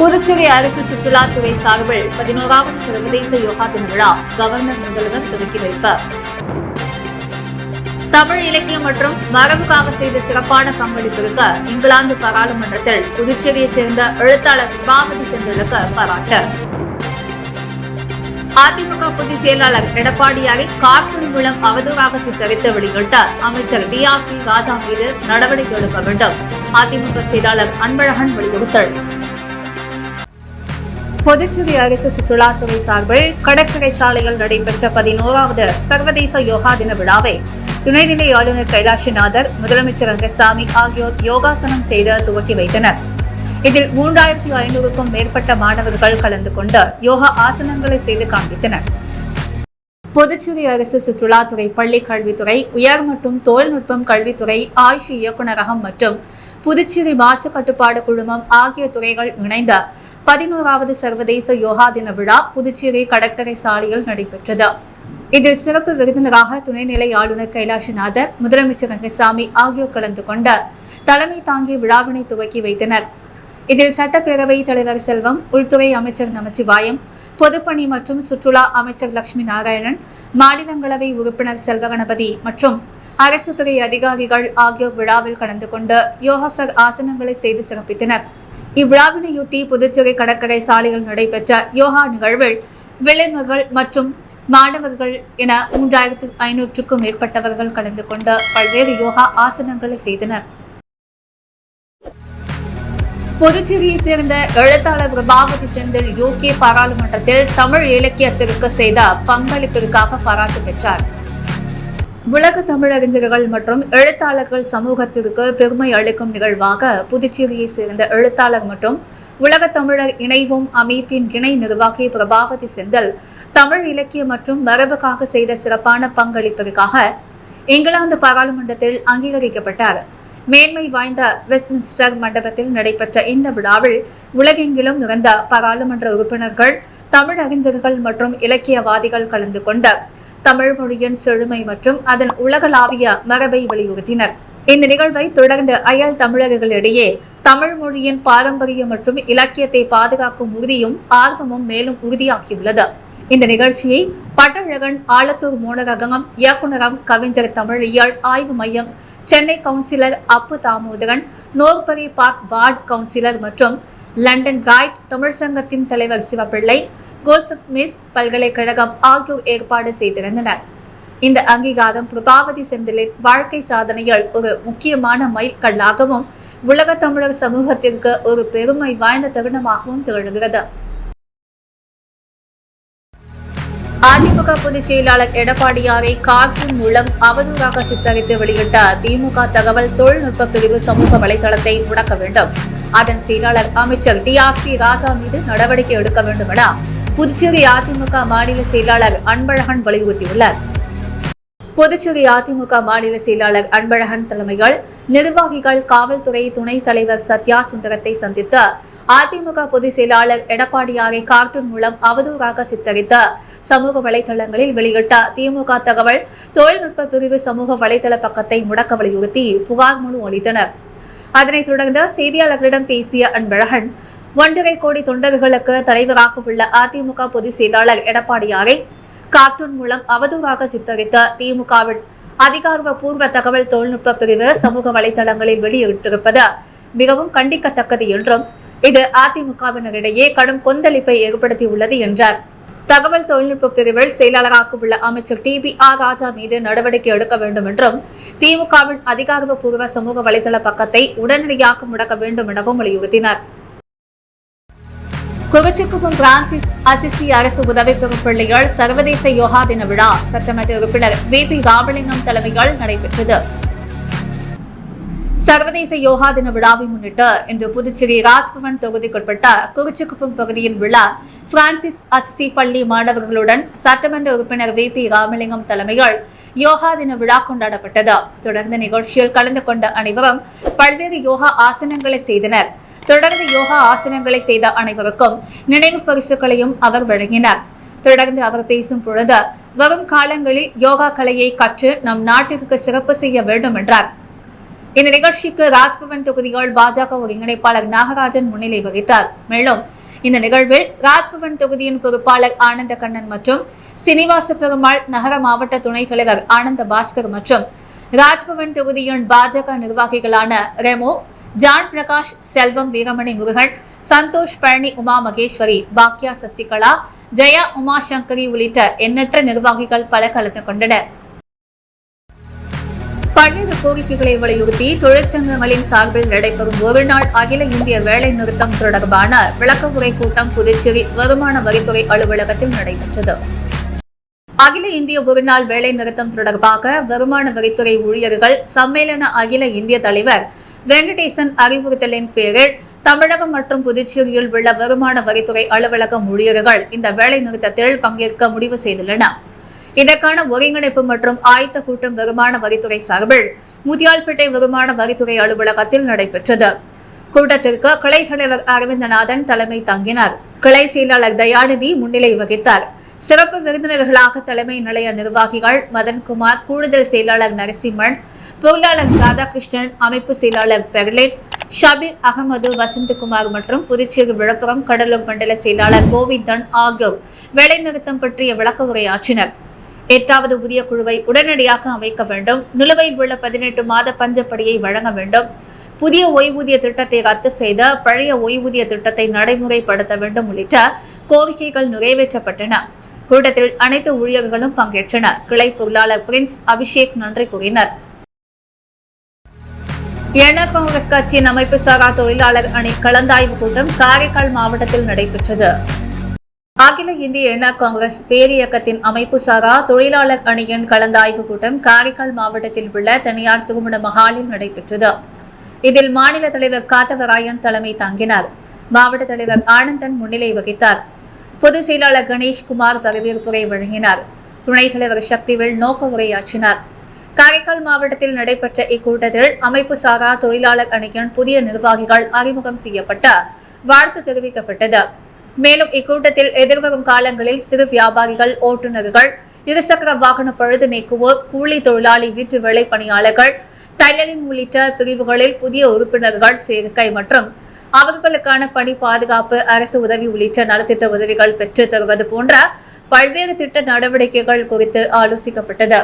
புதுச்சேரி அரசு சுற்றுலாத்துறை சார்பில் 11வது சர்வதேச யோகா தின விழா கவர்னர் முதல்வர் துவக்கி வைப்பார். தமிழ் இலக்கியம் மற்றும் மரபுக்காக செய்த சிறப்பான பங்களிப்பிற்கு இங்கிலாந்து பாராளுமன்றத்தில் புதுச்சேரியை சேர்ந்த எழுத்தாளர் பிரபாவதி செந்திலுக்கு பாராட்டு. அதிமுக பொதுச் செயலாளர் எடப்பாடியாரை கார்ட்டூன் மூலம் அவதூறாக சித்தரித்து வெளியிட்ட அமைச்சர் டி.ஆர்.பி. ராஜா மீது நடவடிக்கை எடுக்க வேண்டும். அதிமுக செயலாளர் அன்பழகன் வலியுறுத்தல். புதுச்சேரி அரசு சுற்றுலாத்துறை சார்பில் கடற்கரை சாலையில் நடைபெற்ற 11வது சர்வதேச யோகா தின விழாவை துணைநிலை ஆளுநர் கைலாஷ்நாதர், முதலமைச்சர் ரங்கசாமி ஆகியோர் யோகாசனம் செய்து துவக்கி வைத்தனர். இதில் 3500க்கும் மேற்பட்ட மாணவர்கள் கலந்து கொண்டு யோகா ஆசனங்களை செய்து காண்பித்தனர். புதுச்சேரி அரசு சுற்றுலாத்துறை, பள்ளி கல்வித்துறை, உயர் மற்றும் தொழில்நுட்பம் கல்வித்துறை, ஆயுஷ் இயக்குநரகம் மற்றும் புதுச்சேரி மாசு கட்டுப்பாடு குழுமம் ஆகிய துறைகள் இணைந்த 11வது சர்வதேச யோகா தின விழா புதுச்சேரி கடற்கரை சாலையில் நடைபெற்றது. இதில் சிறப்பு விருந்தினராக துணைநிலை ஆளுநர் கைலாஷ்நாதர், முதலமைச்சர் ரங்கசாமி ஆகியோர் கலந்து கொண்ட தலைமை தாங்கிய விழாவினை துவக்கி வைத்தனர். இதில் சட்டப்பேரவை தலைவர் செல்வம், உள்துறை அமைச்சர் நமச்சிவாயம், பொதுப்பணி மற்றும் சுற்றுலா அமைச்சர் லட்சுமி நாராயணன், மாநிலங்களவை உறுப்பினர் செல்வகணபதி மற்றும் அரசு துறை அதிகாரிகள் ஆகியோர் விழாவில் கலந்து கொண்டு யோகாசர் ஆசனங்களை செய்து சிறப்பித்தனர். இவ்விழாவினையொட்டி புதுச்சேரி கடற்கரை சாலையில் நடைபெற்ற யோகா நிகழ்வில் விளைஞர்கள் மற்றும் மாணவர்கள் என 3500க்கும் மேற்பட்டவர்கள் கலந்து கொண்டு பல்வேறு யோகா ஆசனங்களை செய்தனர். புதுச்சேரியை சேர்ந்த எழுத்தாளர் பிரபாவதி செந்தில் UK பாராளுமன்றத்தில் தமிழ் இலக்கியத்திற்கு செய்த பங்களிப்பிற்காக பாராட்டு பெற்றார். உலக தமிழறிஞர்கள் மற்றும் எழுத்தாளர்கள் சமூகத்திற்கு பெருமை அளிக்கும் நிகழ்வாக புதுச்சேரியை சேர்ந்த எழுத்தாளர் மற்றும் உலக தமிழர் இணைவும் அமைப்பின் இணை நிர்வாகி பிரபாவதி செந்தில் தமிழ் இலக்கியம் மற்றும் மரபுக்காக செய்த சிறப்பான பங்களிப்பிற்காக இங்கிலாந்து பாராளுமன்றத்தில் அங்கீகரிக்கப்பட்டார். மேன்மை வாய்ந்த வெஸ்ட்மின்ஸ்டர் மண்டபத்தில் நடைபெற்ற இந்த விழாவில் உலகெங்கிலும் நிறைந்த பாராளுமன்ற உறுப்பினர்கள், தமிழ் அறிஞர்கள் மற்றும் இலக்கியவாதிகள் கலந்து கொண்ட தமிழ் மொழியின் செழுமை மற்றும் அதன் உலகளாவிய மரபை வலியுறுத்தினர். இந்த நிகழ்வை தொடர்ந்து அயல் தமிழர்களிடையே தமிழ் மொழியின் பாரம்பரியம் மற்றும் இலக்கியத்தை பாதுகாக்கும் உறுதியும் ஆர்வமும் மேலும் உறுதியாகியுள்ளது. இந்த நிகழ்ச்சியை பட்டழகன், ஆலத்தூர் மூலரகம் இயக்குநரம், கவிஞர், தமிழியல் ஆய்வு மையம், சென்னை கவுன்சிலர் அப்பு தாமோதரன், நோர்பரி பார்க் வார்டு கவுன்சிலர் மற்றும் லண்டன் கைட் தமிழ் சங்கத்தின் தலைவர் சிவப்பிள்ளை, கோல்சத் மிஸ் பல்கலைக்கழகம் ஆகியோர் ஏற்பாடு செய்திருந்தனர். இந்த அங்கீகாரம் பிரபாவதி செந்திலின் வாழ்க்கை சாதனையில் ஒரு முக்கியமான மைல்கல்லாகவும் உலக தமிழர் சமூகத்திற்கு ஒரு பெருமை வாய்ந்த தருணமாகவும் திகழ்கிறது. அதிமுக பொதுச் செயலாளர் எடப்பாடியாரை கார்ட்டூன் மூலம் அவதூறாக சித்தரித்து வெளியிட்ட திமுக தகவல் தொழில்நுட்ப பிரிவு சமூக வலைதளத்தை முடக்க வேண்டும். அதன் செயலாளர் அமைச்சர் டி.ஆர்.பி. ராஜா மீது நடவடிக்கை எடுக்க வேண்டும் என புதுச்சேரி அதிமுக மாநில செயலாளர் அன்பழகன் வலியுறுத்தியுள்ளார். புதுச்சேரி அதிமுக மாநில செயலாளர் அன்பழகன் தலைமையில் நிர்வாகிகள், காவல்துறை துணைத் தலைவர் சத்யா சுந்தரத்தை சந்தித்து அதிமுக பொதுச் செயலாளர் எடப்பாடியாரை கார்ட்டூன் மூலம் அவதூறாக சித்தரித்த சமூக வலைதளங்களில் வெளியிட்ட திமுக தகவல் தொழில்நுட்ப பிரிவு சமூக வலைதள பக்கத்தை முடக்க வலியுறுத்தி புகார் மனு அளித்தனர். அதனைத் தொடர்ந்து செய்தியாளர்களிடம் பேசிய அன்பழகன், 1.5 கோடி தொண்டர்களுக்கு தலைவராக உள்ள அதிமுக பொதுச் செயலாளர் எடப்பாடியாரை கார்ட்டூன் மூலம் அவதூறாக சித்தரித்த திமுகவின் அதிகாரப்பூர்வ தகவல் தொழில்நுட்ப பிரிவு சமூக வலைதளங்களில் வெளியிட்டிருப்பது மிகவும் கண்டிக்கத்தக்கது என்றும் இது அதிமுகவினரிடையே கடும் கொந்தளிப்பை ஏற்படுத்தியுள்ளது என்றார். தகவல் தொழில்நுட்ப பிரிவில் செயலாளராக உள்ள அமைச்சர் டி.பி.ஆர். ராஜா மீது நடவடிக்கை எடுக்க வேண்டும் என்றும் திமுகவின் அதிகாரப்பூர்வ சமூக வலைதள பக்கத்தை உடனடியாக முடக்க வேண்டும் எனவும் வலியுறுத்தினார். குறிச்சிக்குப்பம் பிரான்சிஸ் அசிசி அரசு உதவி பெறும் பள்ளிகள் சர்வதேச யோகா தின விழா சட்டமன்ற உறுப்பினர் வி.பி. ராமலிங்கம் தலைமையில் நடைபெற்றது. சர்வதேச யோகா தின விழாவை முன்னிட்டு இன்று புதுச்சேரி ராஜ்பவன் தொகுதிக்குட்பட்ட குறிச்சிக்குப்பம் பகுதியில் உள்ள பிரான்சிஸ் அசிசி பள்ளி மாணவர்களுடன் சட்டமன்ற உறுப்பினர் வி.பி. ராமலிங்கம் தலைமையில் யோகா தின விழா கொண்டாடப்பட்டது. தொடர்ந்து நிகழ்ச்சியில் கலந்து கொண்ட அனைவரும் பல்வேறு யோகா ஆசனங்களை செய்தனர். தொடர்ந்து யோகா ஆசனங்களை செய்த அனைவருக்கும் நினைவு பரிசுகளையும் அவர் வழங்கினார். தொடர்ந்து அவர் பேசும் பொழுது, வரும் காலங்களில் யோகா கலையை கற்று நம் நாட்டிற்கு சிறப்பு செய்ய வேண்டும் என்றார். இந்த நிகழ்ச்சிக்கு ராஜ்பவன் தொகுதிகள் பாஜக ஒருங்கிணைப்பாளர் நாகராஜன் முன்னிலை வகித்தார். மேலும் இந்த நிகழ்வில் ராஜ்பவன் தொகுதியின் பொறுப்பாளர் ஆனந்த கண்ணன் மற்றும் சீனிவாச பெருமாள், நகர மாவட்ட துணைத் தலைவர் ஆனந்த பாஸ்கர் மற்றும் ராஜ்பவன் தொகுதியின் பாஜக நிர்வாகிகளான ரெமோ, ஜான் பிரகாஷ், செல்வம், வீரமணி முருகன், சந்தோஷ், பழனி, உமா மகேஸ்வரி, பாக்யா, சசிகலா, ஜெயா, உமா சங்கரி உள்ளிட்ட எண்ணற்ற நிர்வாகிகள் பல கலந்து கொண்டனர். பல்வேறு கோரிக்கைகளை வலியுறுத்தி தொழிற்சங்கங்களின் சார்பில் நடைபெறும் ஒருநாள் அகில இந்திய வேலை நிறுத்தம் தொடர்பான விளக்கவுரை கூட்டம் புதுச்சேரி வருமான வரித்துறை அலுவலகத்தில் நடைபெற்றது. அகில இந்திய ஒருநாள் வேலை நிறுத்தம் தொடர்பாக வருமான வரித்துறை ஊழியர்கள் சம்மேளன அகில இந்திய தலைவர் வெங்கடேசன் அறிவுறுத்தலின் பேரில் தமிழகம் மற்றும் புதுச்சேரியில் உள்ள வருமான வரித்துறை அலுவலகம் ஊழியர்கள் இந்த வேலை நிறுத்தத்தில் பங்கேற்க முடிவு செய்துள்ளனர். இதற்கான ஒருங்கிணைப்பு மற்றும் ஆயத்த கூட்டம் வருமான வரித்துறை சார்பில் முதியால்பேட்டை வருமான வரித்துறை அலுவலகத்தில் நடைபெற்றது. கூட்டத்திற்கு கிளை தலைவர் அரவிந்தநாதன் தலைமை தாங்கினார். கிளை செயலாளர் தயாநிதி முன்னிலை வகித்தார். சிறப்பு விருந்தினர்களாக தலைமை நிலைய நிர்வாகிகள் மதன்குமார், கூடுதல் செயலாளர் நரசிம்மன், பொருளாளர் ராதாகிருஷ்ணன், அமைப்பு செயலாளர் பெர்லின், ஷபீர் அகமது, வசந்தகுமார் மற்றும் புதுச்சேரி, விழுப்புரம், கடலூர் மண்டல செயலாளர் கோவிந்தன் ஆகியோர் வேலைநிறுத்தம் பற்றிய விளக்க உரையாற்றினர். 8வது ஊதிய குழுவை உடனடியாக அமைக்க வேண்டும், நிலுவையில் உள்ள 18 மாத பஞ்சப்படியை வழங்க வேண்டும், புதிய ஓய்வூதிய திட்டத்தை ரத்து செய்த பழைய ஓய்வூதிய திட்டத்தை நடைமுறைப்படுத்த வேண்டும் உள்ளிட்ட கோரிக்கைகள் நிறைவேற்றப்பட்டன. கூட்டத்தில் அனைத்து ஊழியர்களும் பங்கேற்றனர். கிளை பொருளாளர் பிரின்ஸ் அபிஷேக் நன்றி கூறினர். என்ஆர் காங்கிரஸ் கட்சியின் அமைப்பு சாரா தொழிலாளர் அணி கலந்தாய்வு கூட்டம் காரைக்கால் மாவட்டத்தில் நடைபெற்றது. அகில இந்திய என்ஆர் காங்கிரஸ் பேரியக்கத்தின் அமைப்பு சாரா தொழிலாளர் அணியின் கலந்தாய்வு கூட்டம் காரைக்கால் மாவட்டத்தில் உள்ள தனியார் திருமண மஹாலில் நடைபெற்றது. இதில் மாநில தலைவர் காத்தவராயன் தலைமை தாங்கினார். மாவட்ட தலைவர் ஆனந்தன் முன்னிலை வகித்தார். பொதுச் செயலாளர் கணேஷ்குமார் வரவேற்புரை வழங்கினார். துணைத் தலைவர் சக்திவேல் நோக்க உரையாற்றினார். காரைக்கால் மாவட்டத்தில் நடைபெற்ற இக்கூட்டத்தில் அமைப்பு சாரா தொழிலாளர் அணியின் புதிய நிர்வாகிகள் அறிமுகம் செய்யப்பட்ட வாழ்த்து தெரிவிக்கப்பட்டது. மேலும் இக்கூட்டத்தில் எதிர்வரும் காலங்களில் சிறு வியாபாரிகள், ஓட்டுநர்கள், இருசக்கர வாகன பழுது நீக்குவோர், கூலி தொழிலாளி, வீட்டு வேலை பணியாளர்கள், டைலரிங் உள்ளிட்ட பிரிவுகளில் புதிய உறுப்பினர்கள் சேர்க்கை மற்றும் அவர்களுக்கான பணி பாதுகாப்பு, அரசு உதவி உள்ளிட்ட நலத்திட்ட உதவிகள் பெற்றுத் தருவது போன்ற பல்வேறு திட்ட நடவடிக்கைகள் குறித்து ஆலோசிக்கப்பட்டது.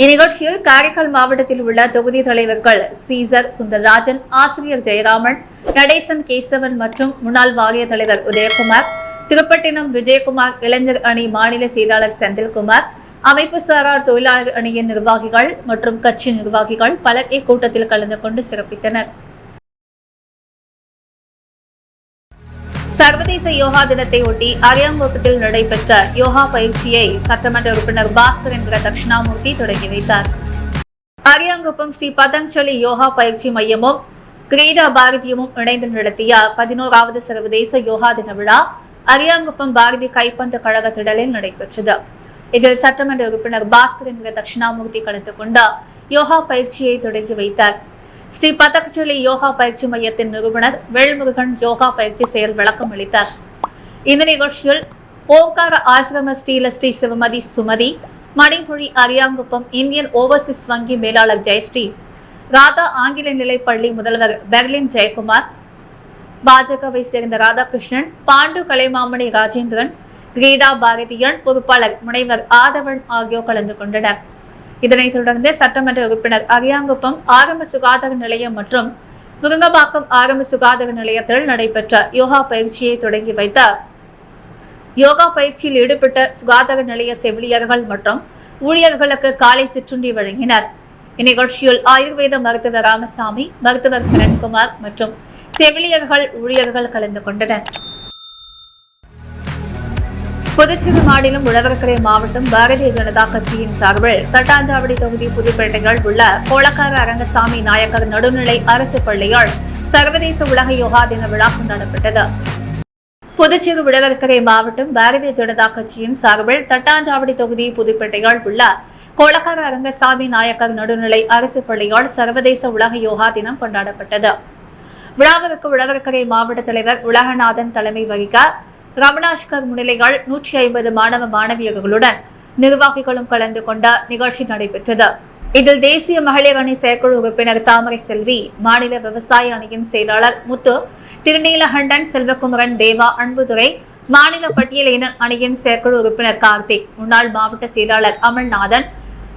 இந்நிகழ்ச்சியில் காரைக்கால் மாவட்டத்தில் உள்ள தொகுதி தலைவர்கள் சீசர் சுந்தரராஜன், ஆசிரியர் ஜெயராமன், நடேசன், கேசவன் மற்றும் முன்னாள் வாரிய தலைவர் உதயகுமார், திருப்பட்டினம் விஜயகுமார், இளைஞர் அணி மாநில செயலாளர் செந்தில்குமார், அமைப்பு சாரார் தொழிலாளர் அணியின் நிர்வாகிகள் மற்றும் கட்சி நிர்வாகிகள் பலர் இக்கூட்டத்தில் கலந்து கொண்டு சிறப்பித்தனர். சர்வதேச யோகா தினத்தை ஒட்டி அரியாங்குப்பத்தில் நடைபெற்ற யோகா பயிற்சியை சட்டமன்ற உறுப்பினர் பாஸ்கர் என்கிற தட்சிணாமூர்த்தி தொடங்கி வைத்தார். அரியாங்குப்பம் ஸ்ரீ பதஞ்சலி யோகா பயிற்சி மையமும் கிரீடா பாரதியமும் இணைந்து நடத்திய 11வது சர்வதேச யோகா தின விழா அரியாங்குப்பம் பாரதி கைப்பந்து கழக திடலில் நடைபெற்றது. இதில் சட்டமன்ற உறுப்பினர் பாஸ்கர் என்கிற தட்சிணாமூர்த்தி கலந்து கொண்டு யோகா பயிற்சியை தொடங்கி வைத்தார். ஸ்ரீ பதஞ்சலி யோகா பயிற்சி மையத்தின் நிறுவனர் வேல்முருகன் யோகா பயிற்சி செயல் விளக்கம் அளித்தார். இந்த நிகழ்ச்சியில் ஓங்கார ஆசிரம ஸ்ரீ சிவமதி சுமதி, மணிமொழி அரியாங்குப்பம் இந்தியன் ஓவர்சீஸ் வங்கி மேலாளர் ஜெயஸ்ரீ, ராதா ஆங்கில நிலை பள்ளி முதல்வர் பெர்லின் ஜெயக்குமார், பாஜகவை சேர்ந்த ராதாகிருஷ்ணன், பாண்டு கலைமாமணி ராஜேந்திரன், கிரீடா பாரதியன் பொறுப்பாளர் முனைவர் ஆதவன் ஆகியோர் கலந்து கொண்டனர். இதனைத் தொடர்ந்து சட்டமன்ற உறுப்பினர் அரியாங்குப்பம் ஆரம்ப சுகாதார நிலையம் மற்றும் முருங்கம்பாக்கம் ஆரம்ப சுகாதார நிலையத்தில் நடைபெற்ற யோகா பயிற்சியை தொடங்கி வைத்தார். யோகா பயிற்சியில் ஈடுபட்ட சுகாதார நிலைய செவிலியர்கள் மற்றும் ஊழியர்களுக்கு காலை சிற்றுண்டி வழங்கினர். இந்நிகழ்ச்சியில் ஆயுர்வேத மருத்துவர் ராமசாமி, மருத்துவர் சரண்குமார் மற்றும் செவிலியர்கள், ஊழியர்கள் கலந்து கொண்டனர். புதுச்சேரி மாநிலம் உழவர்கரை மாவட்டம் பாரதிய ஜனதா கட்சியின் சார்பில் தட்டாஞ்சாவடி தொகுதி புதுப்பேட்டையில் உள்ள கோலக்கார அரங்கசாமி நாயக்கர் நடுநிலை அரசு பள்ளியில் சர்வதேச உலக யோகா தின விழா கொண்டாடப்பட்டது. புதுச்சேரி உழவர்கரை மாவட்டம் பாரதிய ஜனதா கட்சியின் சார்பில் தட்டாஞ்சாவடி தொகுதி புதுப்பேட்டையில் உள்ள கோலக்கார அரங்கசாமி நாயக்கர் நடுநிலை அரசு பள்ளியில் சர்வதேச உலக யோகா தினம் கொண்டாடப்பட்டது. விழாவிற்கு உழவர்கரை மாவட்ட தலைவர் உலகநாதன் தலைமை வகிக்க ரமணாஷ்கர் முன்னிலைகள் 150 மாணவ மாணவியர்களுடன் நிர்வாகிகளும் கலந்து கொண்ட நிகழ்ச்சி நடைபெற்றது. இதில் தேசிய மகளிர் அணி செயற்குழு உறுப்பினர் தாமரை செல்வி, மாநில விவசாய அணியின் செயலாளர் முத்து, திருநீலகண்டன், செல்வகுமரன், தேவா, அன்புதுரை, மாநில பட்டியல் இன அணியின் செயற்குழு உறுப்பினர் கார்த்திக், முன்னாள் மாவட்ட செயலாளர் அமல்நாதன்,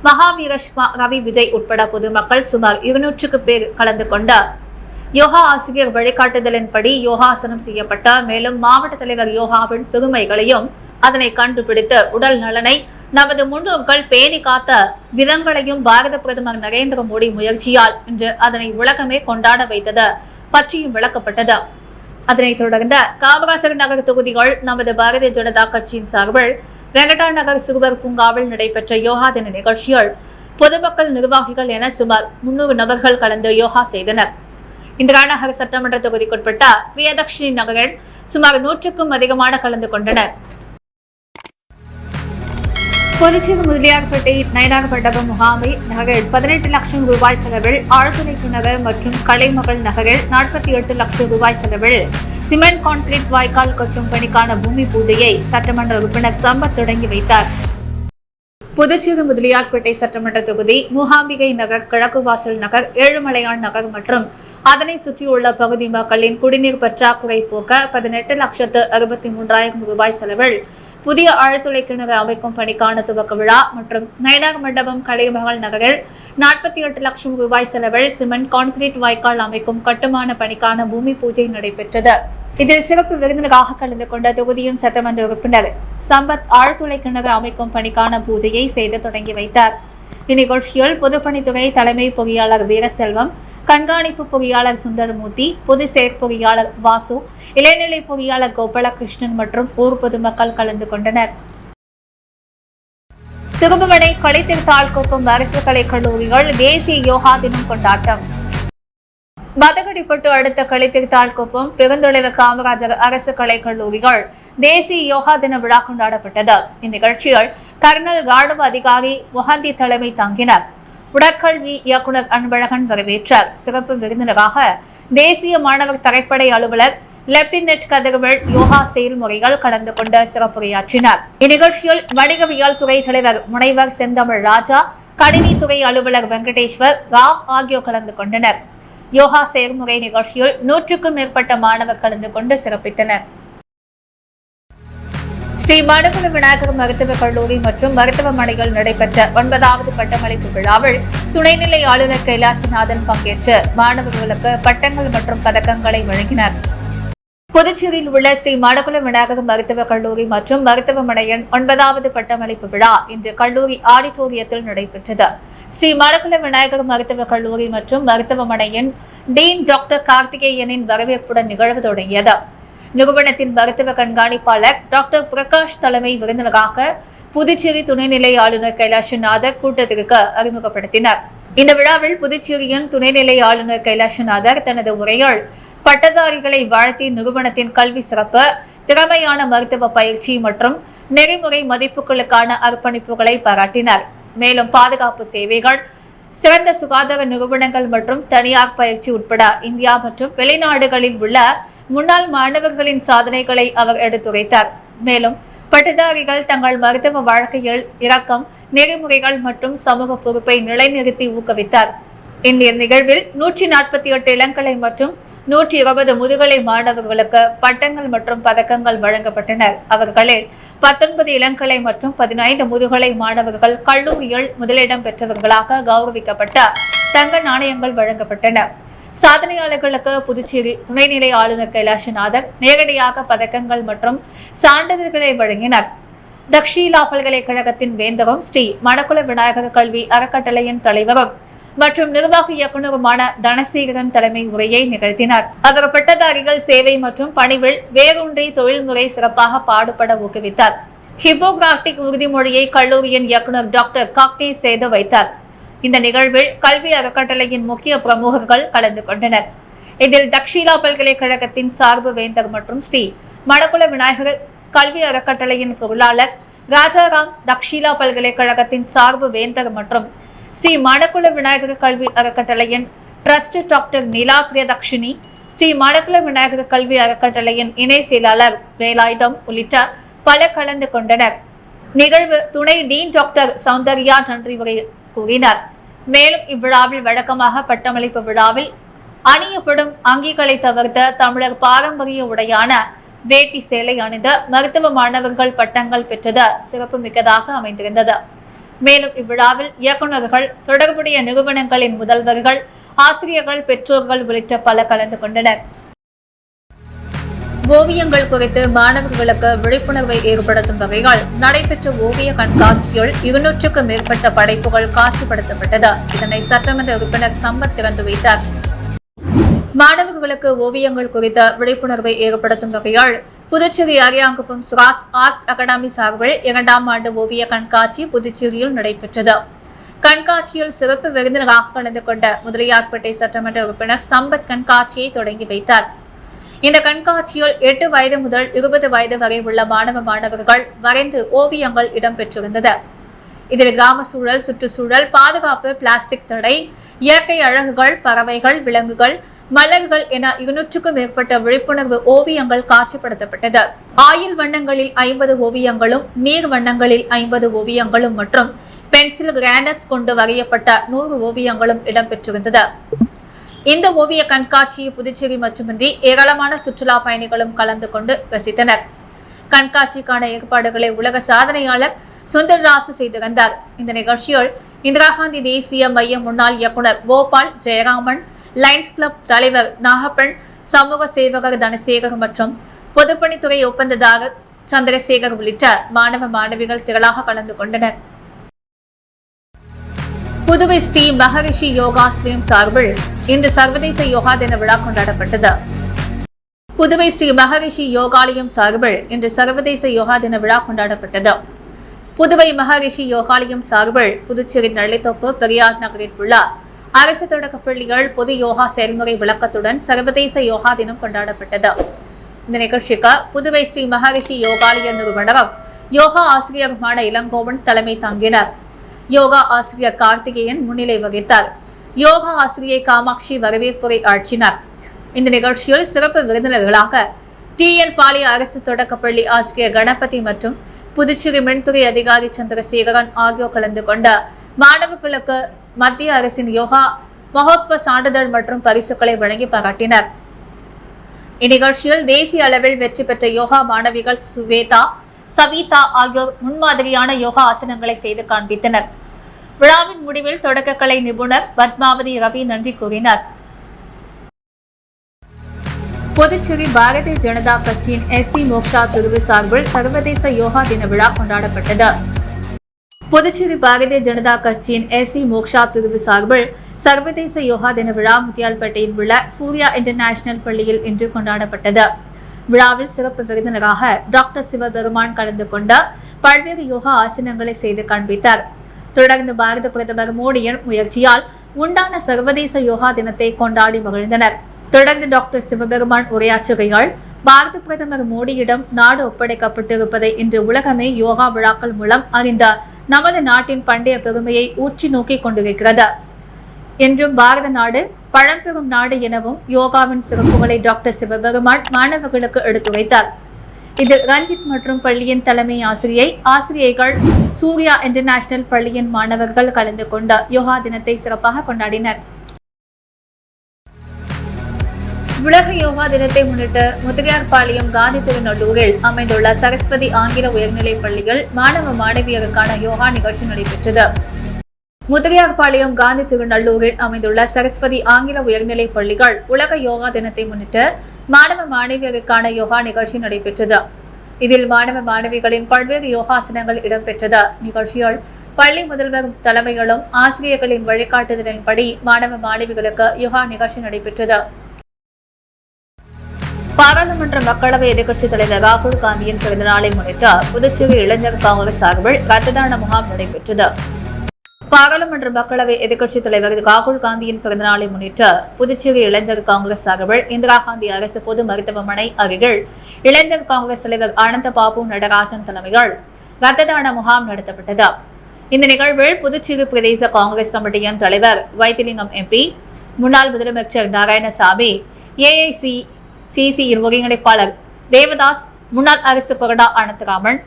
மகாவீரஷ்மா, ரவி, விஜய் உட்பட பொதுமக்கள் சுமார் 200க்கு பேர் கலந்து கொண்ட யோகா ஆசிரியர் வழிகாட்டுதலின்படி யோகாசனம் செய்யப்பட்ட. மேலும் மாவட்ட தலைவர் யோகாவின் பெருமைகளையும் அதனை கண்டுபிடித்து உடல் நலனை நமது முன்னோர்கள் பேணி காத்த விதங்களையும் பாரத பிரதமர் நரேந்திர மோடி முயற்சியால் இன்று அதனை உலகமே கொண்டாட வைத்தது பற்றியும் விளக்கப்பட்டது. அதனைத் தொடர்ந்த காமராஜர் நகர் தொகுதிகள் நமது பாரதிய ஜனதா கட்சியின் சார்பில் வெங்கடா நகர் சிறுவர் பூங்காவில் நடைபெற்ற யோகா தின நிகழ்ச்சியில் பொதுமக்கள், நிர்வாகிகள் என சுமார் 300 நபர்கள் கலந்து யோகா செய்தனர். இந்திரா நகர் சட்டமன்ற தொகுதிக்குட்பட்ட பிரியதர்ஷினி நகரில் சுமார் 100க்கும் அதிகமான கலந்து கொண்டனர். புதுச்சேரி முதலியார்பேட்டை நயனார் மண்டபம் முகாமை நகரில் 18 லட்சம் ரூபாய் செலவில் ஆழ்துளை கிணறு மற்றும் கலைமகள் நகரில் 48 லட்சம் ரூபாய் செலவில் சிமெண்ட் கான்கிரீட் வாய்க்கால் கட்டும் பணிக்கான பூமி பூஜையை சட்டமன்ற உறுப்பினர் சம்பத் தொடங்கி வைத்தார். புதுச்சேரி முதலியார்பேட்டை சட்டமன்ற தொகுதி மூகாம்பிகை நகர், கிழக்கு வாசல் நகர், ஏழுமலையான் நகர் மற்றும் அதனை சுற்றியுள்ள பகுதி மக்களின் குடிநீர் பற்றாக்குறை போக்க 18,63,000 ரூபாய் செலவில் புதிய ஆழ்துளை கிணறு அமைக்கும் பணிக்கான துவக்க விழா மற்றும் நயனார் மண்டபம் கலைமகள் நகரில் 48 லட்சம் ரூபாய் செலவில் சிமெண்ட் கான்கிரீட் வாய்க்கால் அமைக்கும் கட்டுமான பணிக்கான பூமி பூஜை நடைபெற்றது. இதில் சிறப்பு விருந்தினராக கலந்து கொண்ட தொகுதியின் சட்டமன்ற உறுப்பினர் சம்பத் ஆழ்துளை கிணறு அமைக்கும் பணிக்கான பூஜையை செய்து தொடங்கி வைத்தார். இந்நிகழ்ச்சியில் பொதுப்பணித்துறை தலைமை பொறியாளர் வீரசெல்வம், கண்காணிப்பு பொறியாளர் சுந்தரமூர்த்தி, பொது செயற்பொறியாளர் வாசு, இளைநிலை பொறியாளர் கோபாலகிருஷ்ணன் மற்றும் ஊர் பொதுமக்கள் கலந்து கொண்டனர். திருபுவனை கலைத்திருத்தாழ்குப்பம் அரசு கலைக் கல்லூரிகள் தேசிய யோகா தினம் கொண்டாட்டம். மதகடிப்பட்டு அடுத்த கலைத்திருத்தாழ்குப்பம் பெருந்தொலைவர் காமராஜர் அரசு கலைக் கல்லூரிகள் தேசிய யோகா தின விழா கொண்டாடப்பட்டது. இந்நிகழ்ச்சியில் கர்னல் ராணுவ அதிகாரி மொஹந்தி தலைமை தாங்கினார். உடற்கல்வி இயக்குநர் அன்பழகன் வரவேற்றார். சிறப்பு விருந்தினராக தேசிய மாணவர் தரைப்படை அலுவலர் லெப்டினன்ட் கதிரவேல் யோகா செயல்முறைகள் கலந்து கொண்டு சிறப்புரையாற்றினார். இந்நிகழ்ச்சியில் வணிகவியல் துறை தலைவர் முனைவர் செந்தமிழ் ராஜா, கணினித்துறை அலுவலர் வெங்கடேஸ்வர் ராவ் ஆகியோர் கலந்து கொண்டனர். யோகா செயல்முறை நிகழ்ச்சியில் 100க்கும் மேற்பட்ட மாணவர் கலந்து கொண்டு சிறப்பித்தனர். ஸ்ரீ மடுமலை விநாயகர் மருத்துவக் கல்லூரி மற்றும் மருத்துவமனையில் நடைபெற்ற 9வது பட்டமளிப்பு விழாவில் துணைநிலை ஆளுநர் கைலாசநாதன் பங்கேற்று மாணவர்களுக்கு பட்டங்கள் மற்றும் பதக்கங்களை வழங்கினார். புதுச்சேரியில் உள்ள ஸ்ரீ மடுகுல விநாயகர் மருத்துவக் கல்லூரி மற்றும் மருத்துவமனையின் 9வது பட்டமளிப்பு விழா இன்று கல்லூரி ஆடிட்டோரியத்தில் நடைபெற்றது. ஸ்ரீ மடுகுல விநாயகர் மருத்துவக் கல்லூரி மற்றும் மருத்துவமனையின் டீன் டாக்டர் கார்த்திகேயனின் வரவேற்புடன் நிகழ்வு தொடங்கியது. நிறுவனத்தின் மருத்துவ கண்காணிப்பாளர் டாக்டர் பிரகாஷ் தலைமை விருந்தினராக புதுச்சேரி துணைநிலை ஆளுநர் கைலாசநாதர் கூட்டத்திற்கு அறிமுகப்படுத்தினார். இந்த விழாவில் புதுச்சேரியின் துணைநிலை ஆளுநர் கைலாசநாதர் தனது உரையில் பட்டதாரிகளை வாழ்த்தி நிறுவனத்தின் கல்வி சிறப்பு, திறமையான மருத்துவ பயிற்சி மற்றும் நெறிமுறை மதிப்புகளுக்கான அர்ப்பணிப்புகளை பாராட்டினார். மேலும் பாதுகாப்பு சேவைகள், சிறந்த சுகாதார நிறுவனங்கள் மற்றும் தனியார் பயிற்சி உட்பட இந்தியா மற்றும் வெளிநாடுகளில் உள்ள முன்னாள் மாணவர்களின் சாதனைகளை அவர் எடுத்துரைத்தார். மேலும் பட்டதாரிகள் தங்கள் மருத்துவ வாழ்க்கையில் இரக்கம், நெறிமுறைகள் மற்றும் சமூக பொறுப்பை நிலைநிறுத்தி ஊக்குவித்தார். இந்த நிகழ்வில் 148 இளங்கலை மற்றும் 120 முதுகலை மாணவர்களுக்கு பட்டங்கள் மற்றும் பதக்கங்கள் வழங்கப்பட்டனர். அவர்களில் 19 இளங்கலை மற்றும் 15 முதுகலை மாணவர்கள் கல்லூரியில் முதலிடம் பெற்றவர்களாக கௌரவிக்கப்பட்ட தங்க நாணயங்கள் வழங்கப்பட்டன. சாதனையாளர்களுக்கு புதுச்சேரி துணைநிலை ஆளுநர் கைலாசநாதர் நேரடியாக பதக்கங்கள் மற்றும் சான்றிதழ்களை வழங்கினார். தக்ஷீலா பல்கலைக்கழகத்தின் வேந்தரும் ஸ்ரீ மணக்குள விநாயகர் கல்வி அறக்கட்டளையின் தலைவரும் மற்றும் நிர்வாக இயக்குநருமான தனசேகரன் தலைமை உரையை நிகழ்த்தினார். அவர் பட்டதாரிகள் சேவை மற்றும் பணிவில் வேரூன்றி தொழில்முறை சிறப்பாக பாடுபட ஊக்குவித்தார். ஹிப்போகிராட்டிக் உறுதிமொழியை கல்லூரியின் இயக்குநர் டாக்டர் காக்டே செய்து வைத்தார். இந்த நிகழ்வில் கல்வி அறக்கட்டளையின் முக்கிய பிரமுகர்கள் கலந்து கொண்டனர். இதில் தக்ஷீலா பல்கலைக்கழகத்தின் சார்பு வேந்தர் மற்றும் ஸ்ரீ மணக்குள விநாயகர் கல்வி அறக்கட்டளையின் பொருளாளர் ராஜாராம், தக்ஷீலா பல்கலைக்கழகத்தின் சார்பு வேந்தர் மற்றும் ஸ்ரீ மணக்குள விநாயகர் கல்வி அறக்கட்டளையின் டிரஸ்ட் டாக்டர் நிலா பிரியதர்ஷினி, ஸ்ரீ மணக்குள விநாயகர் கல்வி அறக்கட்டளையின் இணை செயலாளர் வேலாயுதம் உள்ளிட்ட பலர் கலந்து கொண்டனர். நிகழ்வு துணை டீன் டாக்டர் சௌந்தர்யா நன்றி உரை கூறினார். மேலும் இவ்விழாவில் வழக்கமாக பட்டமளிப்பு விழாவில் அணியப்படும் அங்கிகளை தவிர்த்த தமிழர் பாரம்பரிய உடையான வேட்டி சேலை அணிந்த மருத்துவ மாணவர்கள் பட்டங்கள் பெற்றது சிறப்பு மிக்கதாக அமைந்திருந்தது. மேலும் இவ்விழாவில் இயக்குநர்கள், தொடர்புடைய நிறுவனங்களின் முதல்வர்கள், ஆசிரியர்கள், பெற்றோர்கள் உள்ளிட்ட பலர் கலந்து கொண்டனர். ஓவியங்கள் குறித்து மாணவர்களுக்கு விழிப்புணர்வை ஏற்படுத்தும் வகையில் நடைபெற்ற ஓவிய கண்காட்சியில் 200க்கும் மேற்பட்ட படைப்புகள் காட்சிப்படுத்தப்பட்டது. இதனை சட்டமன்ற உறுப்பினர் சம்பத் திறந்து வைத்தார். மாணவர்களுக்கு ஓவியங்கள் குறித்த விழிப்புணர்வை ஏற்படுத்தும் வகையில் புதுச்சேரி அரியாங்குப்பம் சுராஸ் ஆர்ட் அகாடமி சார்பில் 2ஆம் ஆண்டு ஓவிய கண்காட்சி புதுச்சேரியில் நடைபெற்றது. கண்காட்சியில் சிறப்பு விருந்தினராக கலந்து கொண்ட முதலியார்பேட்டை சட்டமன்ற உறுப்பினர் சம்பத் கண்காட்சியை தொடங்கி வைத்தார். இந்த கண்காட்சியில் 8 வயது முதல் 20 வயது வரை உள்ள மாணவர்கள் வரைந்து ஓவியங்கள் இடம்பெற்றிருந்தது. இதில் கிராம சூழல், சுற்றுச்சூழல் பாதுகாப்பு, பிளாஸ்டிக் தடை, இயற்கை அழகுகள், பறவைகள், விலங்குகள், மலர்கள் என 200க்கும் மேற்பட்ட விழிப்புணர்வு ஓவியங்கள் காட்சிப்படுத்தப்பட்டது. ஆயில் வண்ணங்களில் 50 ஓவியங்களும், நீர் வண்ணங்களில் 50 ஓவியங்களும் மற்றும் பென்சில் கிரானஸ் கொண்டு வரையப்பட்ட 100 ஓவியங்களும் இடம்பெற்றிருந்தது. இந்த ஓவிய கண்காட்சியை புதுச்சேரி மட்டுமின்றி ஏராளமான சுற்றுலா பயணிகளும் கலந்து கொண்டு ரசித்தனர். கண்காட்சிக்கான ஏற்பாடுகளை உலக சாதனையாளர் சுந்தர்ராசு செய்திருந்தார். இந்த நிகழ்ச்சியில் இந்திரா காந்தி தேசிய மைய முன்னாள் இயக்குநர் கோபால், ஜெயராமன், லயன்ஸ் கிளப் தலைவர் நாகப்பன், சமூக சேவகர் தனசேகர் மற்றும் பொதுப்பணித்துறை ஒப்பந்ததாரர் சந்திரசேகர் உள்ளிட்ட மாணவிகள் திரளாக கலந்து கொண்டனர். புதுவை ஸ்ரீ மகரிஷி யோகாசிரியம் சார்பில் இன்று சர்வதேச யோகா தின விழா கொண்டாடப்பட்டது. புதுவை ஸ்ரீ மகரிஷி யோகாலயம் சார்பில் இன்று சர்வதேச யோகா தின விழா கொண்டாடப்பட்டது. புதுவை மகரிஷி யோகாலயம் சார்பில் புதுச்சேரி நள்ளித்தோப்பு பெரியார் நகரில் உள்ள அரசு தொடக்கப் பள்ளிகள் பொது யோகா செயல்முறை விளக்கத்துடன் சர்வதேச யோகா தினம் கொண்டாடப்பட்டது. இந்த நிகழ்ச்சிக்கு புதுவை ஸ்ரீ மகரிஷி யோகாலய நிறுவனரும் யோகா ஆசிரியருமான இளங்கோவன் தலைமை தாங்கினர். யோகா ஆசிரியர் கார்த்திகேயன் முன்னிலை வகித்தார். யோகா ஆசிரியை காமாட்சி வரவேற்புரை ஆற்றினார். இந்த நிகழ்ச்சியில் சிறப்பு விருந்தினர்களாக TN பாளைய அரசு தொடக்கப்பள்ளி ஆசிரியர் கணபதி மற்றும் புதுச்சேரி மின்துறை அதிகாரி சந்திரசேகரன் ஆகியோர் கலந்து கொண்ட மாணவர்களுக்கு மத்திய அரசின் யோகா மகோத்சவ சான்றிதழ் மற்றும் பரிசுகளை வழங்கி பாராட்டினர். இந்நிகழ்ச்சியில் தேசிய அளவில் வெற்றி பெற்ற யோகா மாணவிகள் சுவேதா, சவிதா ஆகியோர் முன்மாதிரியான யோகா ஆசனங்களை செய்து காண்பித்தனர். விழாவின் முடிவில் தொடக்கக்கலை நிபுணர் பத்மாவதி ரவி நன்றி கூறினார். புதுச்சேரி பாரதிய ஜனதா கட்சியின் SC மோக்ஷா பிரிவு சார்பில் சர்வதேச யோகா தின விழா கொண்டாடப்பட்டது. புதுச்சேரி பாரதிய ஜனதா கட்சியின் SC மோக்ஷா பிரிவு சார்பில் சர்வதேச யோகா தின விழா முத்தியால்பேட்டையில் உள்ள சூர்யா இன்டர்நேஷனல் பள்ளியில் இன்று கொண்டாடப்பட்டது. விழாவில் சிறப்பு விருந்தினராக டாக்டர் சிவபெருமான் கலந்து கொண்ட பல்வேறு யோகா ஆசனங்களை செய்து காண்பித்தார். தொடர்ந்து பாரத பிரதமர் மோடியின் முயற்சியால் உண்டான சர்வதேச யோகா தினத்தை கொண்டாடி மகிழ்ந்தனர். தொடர்ந்து டாக்டர் சிவபெருமான் உரையாற்றுகையால் பாரத பிரதமர் மோடியிடம் நாடு ஒப்படைக்கப்பட்டிருப்பதை இன்று உலகமே யோகா விழாக்கள் மூலம் அறிந்த நமது நாட்டின் பண்டைய பெருமையை ஊற்றி நோக்கி கொண்டிருக்கிறது. என்றும் பாரத நாடு பழம்பெரும் நாடு எனவும் யோகாவின் சிறப்புகளை டாக்டர் சிவபெருமான் மாணவர்களுக்கு எடுத்துரைத்தார். இதில் ரஞ்சித் மற்றும் பள்ளியின் தலைமை ஆசிரியைகள், சூர்யா இன்டர்நேஷனல் பள்ளியின் மாணவர்கள் கலந்து கொண்ட யோகா தினத்தை சிறப்பாக கொண்டாடினர். உலக யோகா தினத்தை முன்னிட்டு முதிரியார்பாளையம் காந்தி திருநல்லூரில் அமைந்துள்ள சரஸ்வதி ஆங்கில உயர்நிலைப் பள்ளியில் மாணவியருக்கான யோகா நிகழ்ச்சி நடைபெற்றது. முதிரியார்பாளையம் காந்தி திருநல்லூரில் அமைந்துள்ள சரஸ்வதி ஆங்கில உயர்நிலைப் பள்ளிகள் உலக யோகா தினத்தை முன்னிட்டு மாணவியருக்கான யோகா நிகழ்ச்சி நடைபெற்றது. இதில் மாணவிகளின் பல்வேறு யோகாசனங்கள் இடம்பெற்றது. நிகழ்ச்சியில் பள்ளி முதல்வர் தலைமையிலும் ஆசிரியர்களின் வழிகாட்டுதலின்படி மாணவிகளுக்கு யோகா நிகழ்ச்சி நடைபெற்றது. பாராளுமன்ற மக்களவை எதிர்க்கட்சித் தலைவர் ராகுல் காந்தியின் பிறந்தநாளை முன்னிட்டு புதுச்சேரி இளைஞர் காங்கிரஸ் சார்பில் ரத்த தான முகாம் நடைபெற்றது. பாராளுமன்ற மக்களவை எதிர்க்கட்சித் தலைவர் ராகுல் காந்தியின் பிறந்தநாளை முன்னிட்டு புதுச்சேரி இளைஞர் காங்கிரஸ் சார்பில் இந்திரா காந்தி அரசு பொது மருத்துவமனை அருகில் இளைஞர் காங்கிரஸ் தலைவர் ஆனந்த பாபு நடராஜன் தலைமையில் ரத்த தான முகாம் நடத்தப்பட்டது. இந்த நிகழ்வில் புதுச்சேரி பிரதேச காங்கிரஸ் கமிட்டியின் தலைவர் வைத்திலிங்கம் MP, முன்னாள் முதலமைச்சர் நாராயணசாமி, AICC ஒருங்கிணைப்பாளர் தேவதாஸ், முன்னாள் அரசு கொறடா அனந்தராமன்,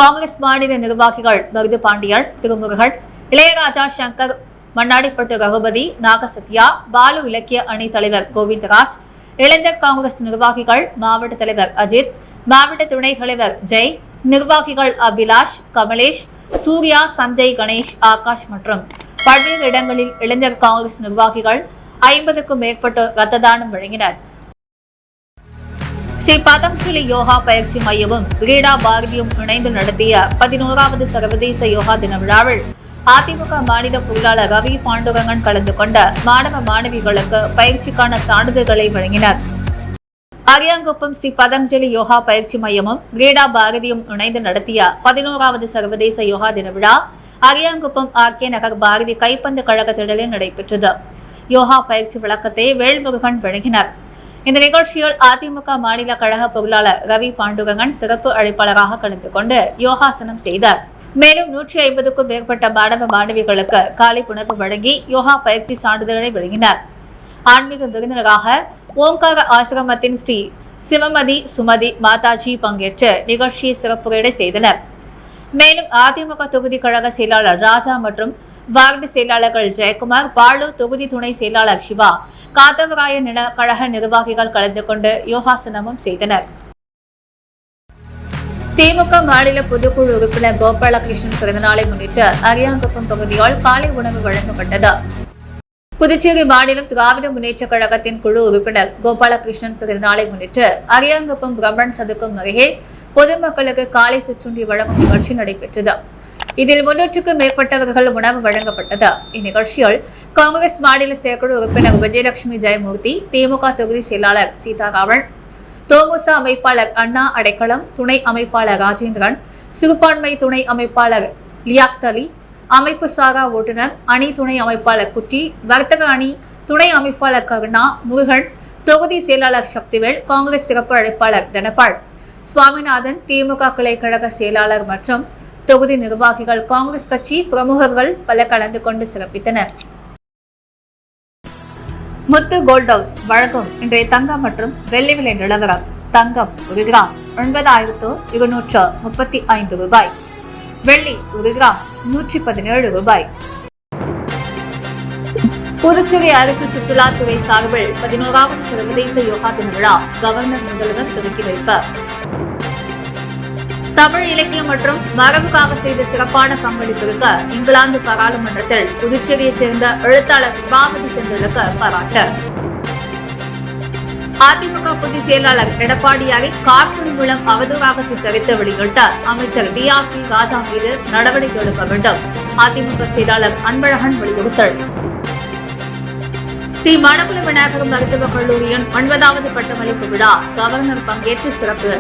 காங்கிரஸ் மாநில நிர்வாகிகள் மருது பாண்டியன், திருமுருகன், இளையராஜா, சங்கர், மண்ணாடிப்பட்டு ரகுபதி, நாகசத்யா, பாலு இலக்கிய அணி தலைவர் கோவிந்தராஜ், இளைஞர் காங்கிரஸ் நிர்வாகிகள், மாவட்ட தலைவர் அஜித், மாவட்ட துணைத் தலைவர் ஜெய், நிர்வாகிகள் அபிலாஷ், கமலேஷ், சூர்யா, சஞ்சய், கணேஷ், ஆகாஷ் மற்றும் பல்வேறு இடங்களில் இளைஞர் காங்கிரஸ் நிர்வாகிகள் 50க்கும் மேற்பட்டோர் ரத்த தானம் வழங்கினர். ஸ்ரீ பதஞ்சலி யோகா பயிற்சி மையமும் கிரீடா பாரதியும் இணைந்து நடத்திய 11வது சர்வதேச யோகா தின விழாவில் அதிமுக மாநில பொருளாளர் ரவி பாண்டுரங்கன் கலந்து கொண்ட மாணவ மாணவிகளுக்கு பயிற்சிக்கான சான்றிதழ்களை வழங்கினர். அரியாங்குப்பம் ஸ்ரீ பதஞ்சலி யோகா பயிற்சி மையமும் கிரீடா பாரதியும் இணைந்து நடத்திய 11வது சர்வதேச யோகா தின விழா அரியாங்குப்பம் ஆர்கே நகர் பாரதி கைப்பந்து கழக திடலில் நடைபெற்றது. யோகா பயிற்சி விளக்கத்தை வேல்முருகன் வழங்கினர். இந்த நிகழ்ச்சியில் அதிமுக மாநில கழக பொருளாளர் ரவி பாண்டுரங்கன் சிறப்பு அழைப்பாளராக கலந்து கொண்டு யோகாசனம் செய்தார். மேலும் 150க்கும் மேற்பட்ட மாணவ மாணவிகளுக்கு காலை உணவு வழங்கி யோகா பயிற்சி சான்றிதழை வழங்கினார். ஆன்மீக விருந்தினராக ஓங்கார ஆசிரமத்தின் ஸ்ரீ சிவமதி சுமதி மாதாஜி பங்கேற்று நிகழ்ச்சியை சிறப்புரை செய்தனர். மேலும் அதிமுக தொகுதி கழக செயலாளர் ராஜா மற்றும் வார்டு செயலாளர்கள் ஜெயக்குமார், பாலு, தொகுதி துணை செயலாளர் சிவா, காத்தவராயன் என கழக நிர்வாகிகள் கலந்து கொண்டு யோகாசனமும் செய்தனர். திமுக மாநில பொதுக்குழு உறுப்பினர் கோபாலகிருஷ்ணன் பிறந்தநாளை முன்னிட்டு அரியாங்குப்பம் பகுதியால் காலை உணவு வழங்கப்பட்டது. புதுச்சேரி மாநிலம் திராவிட முன்னேற்ற கழகத்தின் குழு உறுப்பினர் கோபாலகிருஷ்ணன் பிறந்தநாளை முன்னிட்டு அரியாங்குப்பம் பிரம்மன் சதுக்கம் அருகே பொதுமக்களுக்கு காலை சிற்றுண்டி வழங்கும் நிகழ்ச்சி நடைபெற்றது. இதில் 300க்கும் மேற்பட்டவர்கள் உணவு வழங்கப்பட்டது. இந்நிகழ்ச்சியில் காங்கிரஸ் மாநில செயற்குழு உறுப்பினர் விஜயலட்சுமி ஜெயமூர்த்தி, திமுக தொகுதி செயலாளர் சீதாராமன், தோமுச அமைப்பாளர் அண்ணா அடைக்கலம், துணை அமைப்பாளர் ராஜேந்திரன், சிறுபான்மை துணை அமைப்பாளர் லியாக்த் அலி, அமைப்பு சாரா ஓட்டுநர் அணி துணை அமைப்பாளர் குட்டி, வர்த்தக அணி துணை அமைப்பாளர் கருணா, முருகன், தொகுதி செயலாளர் சக்திவேல், காங்கிரஸ் சிறப்பு அழைப்பாளர் தனபால், சுவாமிநாதன், திமுக கிளை கழக செயலாளர் மற்றும் தொகுதி நிர்வாகிகள், காங்கிரஸ் கட்சி பிரமுகர்கள் பல கலந்து கொண்டு சிறப்பித்தனர். முத்து கோல்ட் ஹவுஸ் வழங்கும் இன்றைய தங்கம் மற்றும் வெள்ளி விலை நிலவரம். தங்கம் 1 கிராம் 9235 ரூபாய், வெள்ளி 1 கிராம் 117 ரூபாய். புதுச்சேரி அரசு சுற்றுலாத்துறை சார்பில் 11வது சர்வதேச யோகா தின விழா கவர்னர் முதல்வர் துவக்கி வைப்பார். தமிழ் இலக்கியம் மற்றும் மரபுக்காக செய்த சிறப்பான பங்களிப்பிற்கு இங்கிலாந்து பாராளுமன்றத்தில் புதுச்சேரியை சேர்ந்த எழுத்தாளர் பாவதி செந்திலுக்கு பாராட்டு. அதிமுக பொதுச் செயலாளர் எடப்பாடியாரை கார்ட்டூன் மூலம் அவதூறாக சித்தரித்து வெளியிட்ட அமைச்சர் DRP ராஜா மீது நடவடிக்கை எடுக்க வேண்டும். அதிமுக செயலாளர் அன்பழகன் வலியுறுத்தல். ஸ்ரீ மணக்குள விநாயகர் மருத்துவக் கல்லூரியின் 9வது பட்டமளிப்பு விழா கவர்னர் பங்கேற்று சிறப்பு.